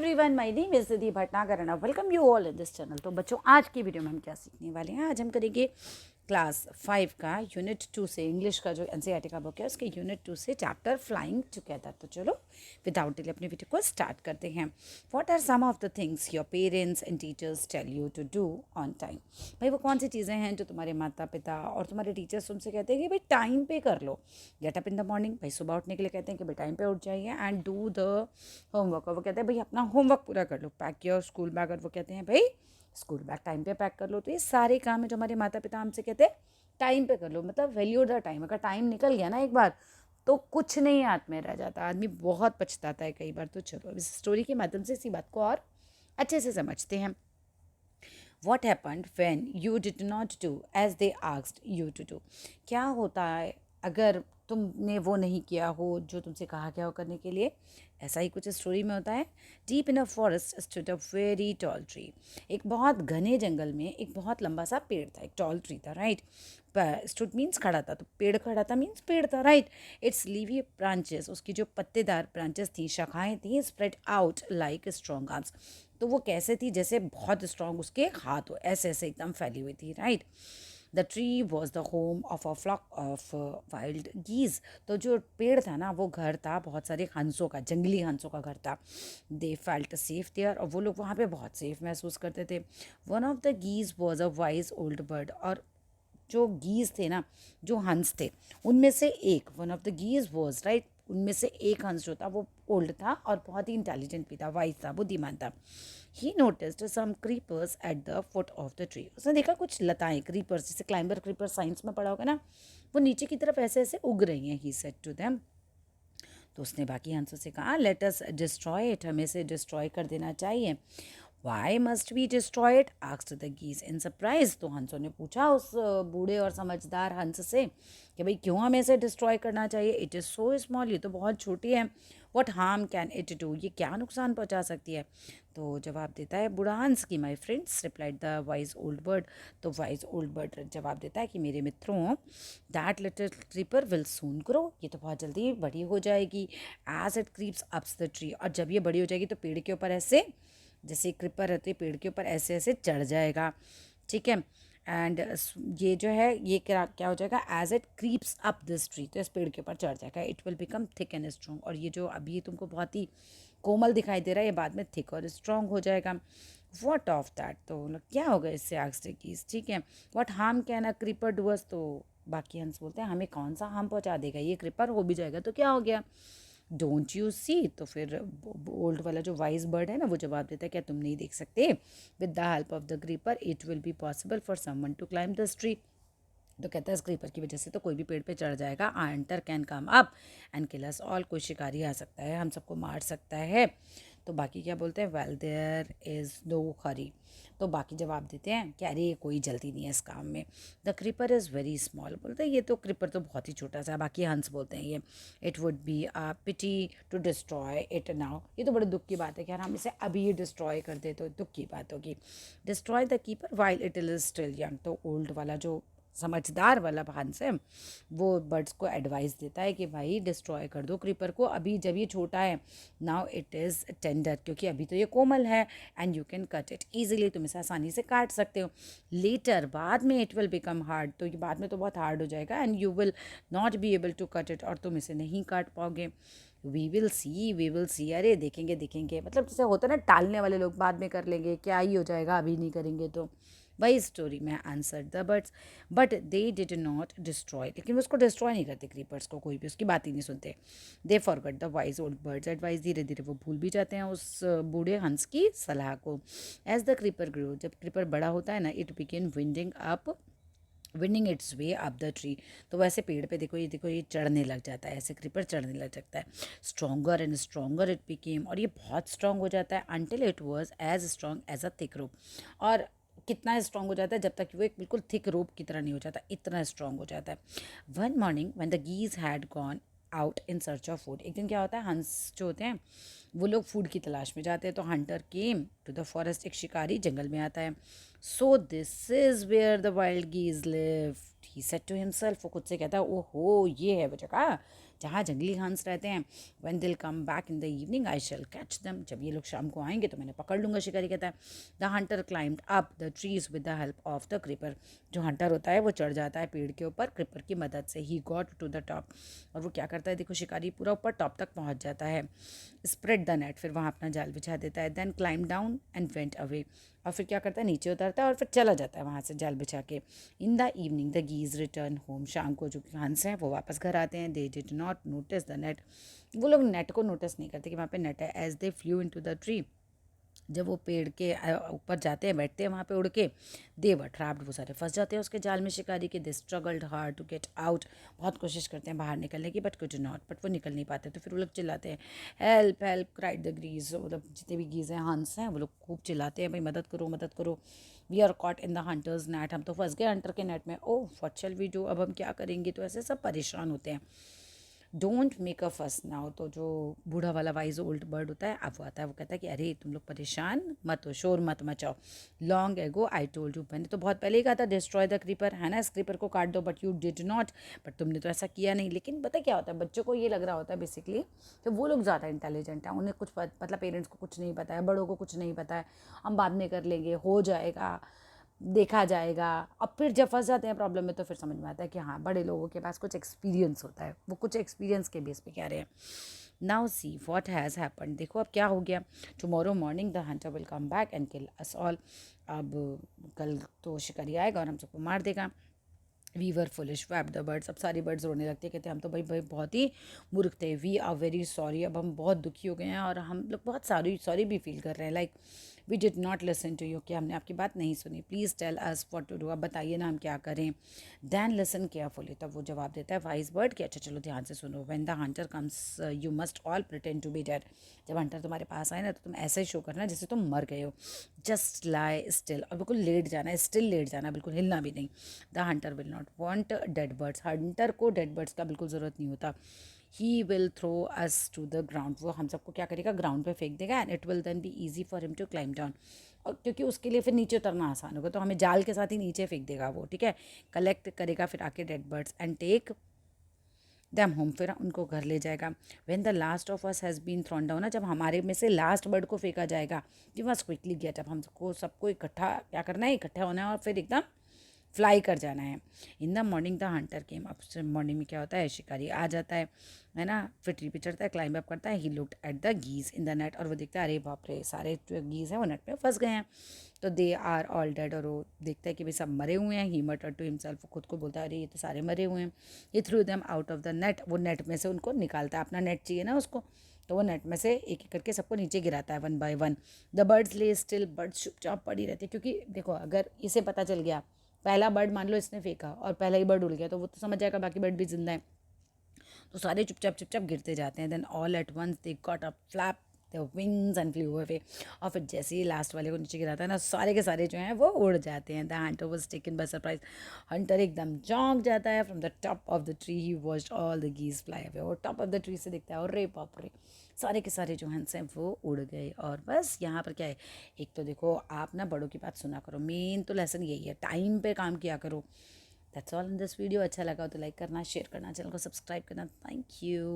Everyone, my name is Nidhi Bhatnagar and welcome you all in this channel. तो बच्चों, आज की वीडियो में हम क्या सीखने वाले हैं? आज हम करेंगे क्लास 5 का यूनिट 2 से इंग्लिश का जो एनसीईआरटी का बुक है उसके यूनिट 2 से चैप्टर फ्लाइंग टुगेदर। तो चलो विदाउट डिले अपनी वीडियो को स्टार्ट करते हैं। What are some of the things your parents and teachers tell you to do on time? भाई वो कौन सी चीज़ें हैं जो तुम्हारे माता पिता और तुम्हारे टीचर्स तुमसे कहते हैं कि भाई टाइम पे कर लो। Get up in the morning, भाई सुबह उठने के लिए कहते हैं कि भाई टाइम पे उठ जाइए एंड डू द होमवर्क। और वो कहते हैं भाई अपना होमवर्क पूरा कर लो, पैक योर स्कूल बैग। और वो कहते हैं भाई स्कूल बैग टाइम पे पैक कर लो। तो ये सारे काम है जो हमारे माता पिता हमसे कहते हैं टाइम पे कर लो, मतलब वैल्यू द टाइम। अगर टाइम निकल गया ना एक बार तो कुछ नहीं हाथ में रह जाता, आदमी बहुत पछताता है कई बार। तो चलो अब इस स्टोरी के माध्यम से इसी बात को और अच्छे से समझते हैं। What happened when you did not do as they asked you to do? क्या होता है अगर तुमने वो नहीं किया हो जो तुमसे कहा गया हो करने के लिए? ऐसा ही कुछ स्टोरी में होता है। Deep in a forest stood a very tall tree. एक बहुत घने जंगल में एक बहुत लंबा सा पेड़ था, एक टॉल ट्री था, राइट। स्टूड मीन्स खड़ा था, तो पेड़ खड़ा था मीन्स पेड़ था, राइट। इट्स लीवी ब्रांचेस, उसकी जो पत्तेदार ब्रांचेस थी, शाखाएं थी, spread out like strong arms. तो वो कैसे थी? जैसे बहुत स्ट्रॉन्ग उसके हाथ हो, ऐसे ऐसे एकदम फैली हुई थी, right. The tree was the home of a flock of wild geese. तो जो पेड़ था ना वो घर था बहुत सारे हंसों का, जंगली हंसों का घर था। दे फेल्ट सेफ देयर, और वो लोग वहाँ पे बहुत सेफ महसूस करते थे। One of the geese was a wise old bird. और जो गीज थे ना, जो हंस थे, उनमें से एक, one of the geese was, right, उनमें से एक हंस जो था वो ओल्ड था और बहुत ही इंटेलिजेंट भी था, वाइज था, बुद्धिमान था। He noticed some creepers at the foot of the tree. उसने देखा कुछ लताएं, क्रीपर्स, जैसे क्लाइंबर क्रीपर साइंस में पढ़ा होगा ना, वो नीचे की तरफ ऐसे ऐसे उग रही हैं। ही सेड टू देम, तो उसने बाकी हंसों से कहा, लेट अस डिस्ट्रॉय इट, हमें इसे डिस्ट्रॉय कर देना चाहिए। Why must we destroy it? Asked the geese in surprise. तो हंसों ने पूछा उस बूढ़े और समझदार हंस से कि भाई क्यों हमें इसे डिस्ट्रॉय करना चाहिए? इट इज़ सो स्मॉल, ये तो बहुत छोटी है। What harm can it do? ये क्या नुकसान पहुंचा सकती है? तो जवाब देता है बूढ़ा हंस की, my friends, replied the wise old bird. तो वाइज ओल्ड बर्ड जवाब देता है कि मेरे मित्रों, that little creeper will soon grow, ये तो बहुत जल्दी बड़ी हो जाएगी। As it creeps ups the tree, और जब ये बड़ी हो जाएगी तो पेड़ के ऊपर ऐसे, जैसे क्रीपर रहते हैं पेड़ के ऊपर, ऐसे ऐसे चढ़ जाएगा, ठीक है। एंड ये जो है ये क्या क्या हो जाएगा? As it creeps up this tree, तो इस पेड़ के ऊपर चढ़ जाएगा। It will become thick and strong, और ये जो अभी तुमको बहुत ही कोमल दिखाई दे रहा है ये बाद में थिक और स्ट्रॉन्ग हो जाएगा। What of that? तो क्या होगा इससे? आस्क्ड कीज, ठीक है। What harm can a creeper do us? तो बाकी हंस बोलते हैं हमें कौन सा हार्म पहुंचा देगा, ये क्रीपर हो भी जाएगा तो क्या हो गया? Don't you see? तो फिर ओल्ड वाला जो वाइज बर्ड है ना वो जवाब देता है, क्या तुम नहीं देख सकते? With the help of the creeper it will be possible for someone to climb the tree. तो कहता है स्क्रीपर की वजह से तो कोई भी पेड़ पे चढ़ जाएगा। Hunter can come up and kill us all, कोई शिकारी आ सकता है, हम सबको मार सकता है। तो बाकी क्या बोलते हैं? Well there is no hurry. तो बाकी जवाब देते हैं कि अरे कोई जल्दी नहीं है इस काम में। The creeper is very small, बोलते हैं ये तो क्रीपर तो बहुत ही छोटा सा है। बाकी हंस बोलते हैं ये, it would be a pity to destroy it now, ये तो बड़े दुख की बात है कि यार हम इसे अभी ही डिस्ट्रॉय कर दे तो दुख की बात होगी। Destroy the keeper while it is still young. तो ओल्ड वाला जो समझदार वाला हंस है वो बर्ड्स को एडवाइस देता है कि भाई डिस्ट्रॉय कर दो क्रीपर को अभी जब ये छोटा है। नाउ इट इज़ टेंडर, क्योंकि अभी तो ये कोमल है। And you can cut it easily, तुम इसे आसानी से काट सकते हो। लेटर, बाद में, इट विल बिकम हार्ड, तो ये बाद में तो बहुत हार्ड हो जाएगा। And you will not be able to cut it, और तुम इसे नहीं काट पाओगे। We will see, we will see, अरे देखेंगे देखेंगे, मतलब जैसे होता है ना टालने वाले लोग, बाद में कर लेंगे, क्या ही हो जाएगा अभी नहीं करेंगे तो। वही स्टोरी में answer the birds, but they did not destroy, लेकिन उसको डिस्ट्रॉय नहीं करते क्रीपर्स को, कोई भी उसकी बात ही नहीं सुनते। They forgot the wise old bird's advice, धीरे धीरे वो भूल भी जाते हैं उस बूढ़े हंस की सलाह को। एज द क्रीपर ग्रो, जब क्रीपर बड़ा होता है ना, it began winding it's way up the tree. तो वैसे पेड़ पे देखो ये चढ़ने लग जाता है, ऐसे क्रीपर चढ़ने लग जाता है। Stronger and stronger it became, और ये बहुत स्ट्रॉन्ग हो जाता है। Until it was as strong as a thick rope, और कितना स्ट्रॉन्ग हो जाता है? जब तक कि वो एक बिल्कुल थिक रोप की तरह नहीं हो जाता, इतना स्ट्रॉन्ग हो जाता है। One morning when the geese had gone out in search of food, एक दिन क्या होता है, हंस जो होते हैं वो लोग फूड की तलाश में जाते हैं। तो hunter came to the forest, एक शिकारी जंगल में आता है। So this is where the wild geese live, he said to himself, वो खुद से कहता है ओहो ये है वो जगह जहाँ जंगली हंस रहते हैं। When they'll come back in the evening I shall catch them, जब ये लोग शाम को आएंगे तो मैंने पकड़ लूँगा, शिकारी कहता है। The Hunter climbed up the trees with the help of the creeper, जो हंटर होता है वो चढ़ जाता है पेड़ के ऊपर क्रीपर की मदद से। He got to the top, और वो क्या करता है देखो, शिकारी पूरा ऊपर टॉप तक पहुँच जाता है। स्प्रेड द नेट, फिर वहाँ अपना जाल बिछा देता है। Then climb down and went away, और फिर क्या करता है, नीचे उतरता है और फिर चला जाता है वहाँ से जाल बिछा के। In the evening the geese return home, शाम को जो हंस हैं वो वापस घर आते हैं। They did not notice the net, वो लोग नेट को नोटिस नहीं करते कि वहाँ पे नेट है। As they flew into the tree, जब वो पेड़ के ऊपर जाते हैं, बैठते हैं वहाँ पे उड़ के, दे वर ट्रैप्ड, वो सारे फंस जाते हैं उसके जाल में शिकारी के। They struggled hard to get out, बहुत कोशिश करते हैं बाहर निकलने की, बट कुड नॉट, बट वो निकल नहीं पाते। तो फिर वो लोग चिल्लाते हैं, हेल्प हेल्प क्राइड द ग्रीज, मतलब जितने भी गीज हैं हंस हैं वो लोग खूब चिल्लाते हैं, भाई मदद करो मदद करो। We are caught in the hunters net, हम तो फंस गए हंटर के नेट में। Oh what shall we do, अब हम क्या करेंगे। तो ऐसे सब परेशान होते हैं। डोंट मेक अ फस नाउ, तो जो बूढ़ा वाला वाइज ओल्ड बर्ड होता है अब वो आता है, वो कहता है कि अरे तुम लोग परेशान मत हो, शोर मत मचाओ। Long ago I told you, मैंने तो बहुत पहले ही कहा था डिस्ट्रॉय द क्रीपर, है ना, इस क्रीपर को काट दो, but you did not, but तुमने तो ऐसा किया नहीं। लेकिन पता क्या होता है, बच्चों को ये लग रहा होता है बेसिकली तो वो लोग ज़्यादा इंटेलिजेंट हैं, उन्हें कुछ मतलब पेरेंट्स को कुछ नहीं पता है, बड़ों को कुछ नहीं पता है, हम बाद में कर लेंगे, हो जाएगा, देखा जाएगा। अब फिर जब फंस जाते हैं प्रॉब्लम में तो फिर समझ में आता है कि हाँ बड़े लोगों के पास कुछ एक्सपीरियंस होता है, वो कुछ एक्सपीरियंस के बेस पे कह रहे हैं। Now see what has happen, देखो अब क्या हो गया। Tomorrow morning the hunter will come back and kill us all, अब कल तो शिकारी आएगा और हम सबको मार देगा। We were foolish wept the birds, अब सारी बर्ड्स रोने लगते हैं, कहते हैं हम तो भाई भाई बहुत ही मूर्ख थे। वी आर वेरी सॉरी, अब हम बहुत दुखी हो गए हैं और हम लोग बहुत सॉरी सॉरी भी फील कर रहे हैं। Like we did not listen to you, कि हमने आपकी बात नहीं सुनी। Please tell us what to do, अब बताइए ना हम क्या करें। दैन लिसन केयरफुली, तब वो जवाब देता है वाइज बर्ड कि अच्छा चलो ध्यान से सुनो। When the hunter comes you must all pretend to be dead, जब हंटर तुम्हारे पास आए ना तो तुम ऐसे ही शो करना जैसे तुम मर गए हो। जस्ट लाई स्टिल, और बिल्कुल लेट जाना है, स्टिल लेट जाना, बिल्कुल हिलना भी नहीं। The hunter will not want dead birds, hunter को डेड बर्ड्स का बिल्कुल ज़रूरत नहीं होता। He will throw us to the ground, वो हम सबको क्या करेगा, ग्राउंड पे फेंक देगा। And it will then be easy for him to climb down, और क्योंकि उसके लिए फिर नीचे उतरना आसान होगा तो हमें जाल के साथ ही नीचे फेंक देगा वो, ठीक है। कलेक्ट करेगा फिर आके dead birds and take them home, फिर उनको घर ले जाएगा। When the last of us has been thrown down, जब हमारे में से लास्ट बर्ड को फेंका जाएगा, we must quickly get up, हमको सबको इकट्ठा क्या करना है, इकट्ठा होना है और फिर एकदम फ्लाई कर जाना है। In the morning the hunter came, अब मॉर्निंग में क्या होता है, शिकारी आ जाता है ना, फिर ट्री पे चढ़ता है, क्लाइंब अप करता है। He looked at the geese in the net, और वो देखता है अरे बाप रे सारे जो गीज हैं वो नेट में फंस गए हैं। तो दे आर ऑल डेड, और वो देखता है कि भाई सब मरे हुए हैं। ही मटर टू हिमसेल्फ, खुद को बोलता है अरे ये तो सारे मरे हुए हैं। ये through them out of the net, वो नेट में से उनको निकालता है, अपना नेट चाहिए ना उसको, तो वो नेट में से एक एक करके सबको नीचे गिराता है one by one. The birds ले स्टिल, बर्ड्स चुपचाप पड़ी रहती है, क्योंकि देखो अगर इसे पता चल गया पहला बर्ड मान लो इसने फेंका और पहला ही बर्ड उड़ गया तो वो तो समझ जाएगा बाकी बर्ड भी जिंदा है, तो सारे चुपचाप चुपचाप गिरते जाते हैं। Then all at once they got up flap the wings and flew away, और फिर जैसे ही लास्ट वाले को नीचे गिराता है ना, सारे के सारे जो हैं वो उड़ जाते हैं। The hunter was taken by surprise, hunter एकदम चौंक जाता है। From the top of the tree he watched all the geese fly away, और टॉप ऑफ द ट्री से दिखता है और रे बाप रे सारे के सारे जो हंस हैं वो उड़ गए। और बस यहाँ पर क्या है, एक तो देखो आप ना बड़ों की बात सुना करो, मेन तो लेसन यही है, टाइम पे काम किया करो। That's all in this video. अच्छा लगा हो तो लाइक करना, शेयर करना, चैनल को सब्सक्राइब करना। Thank you.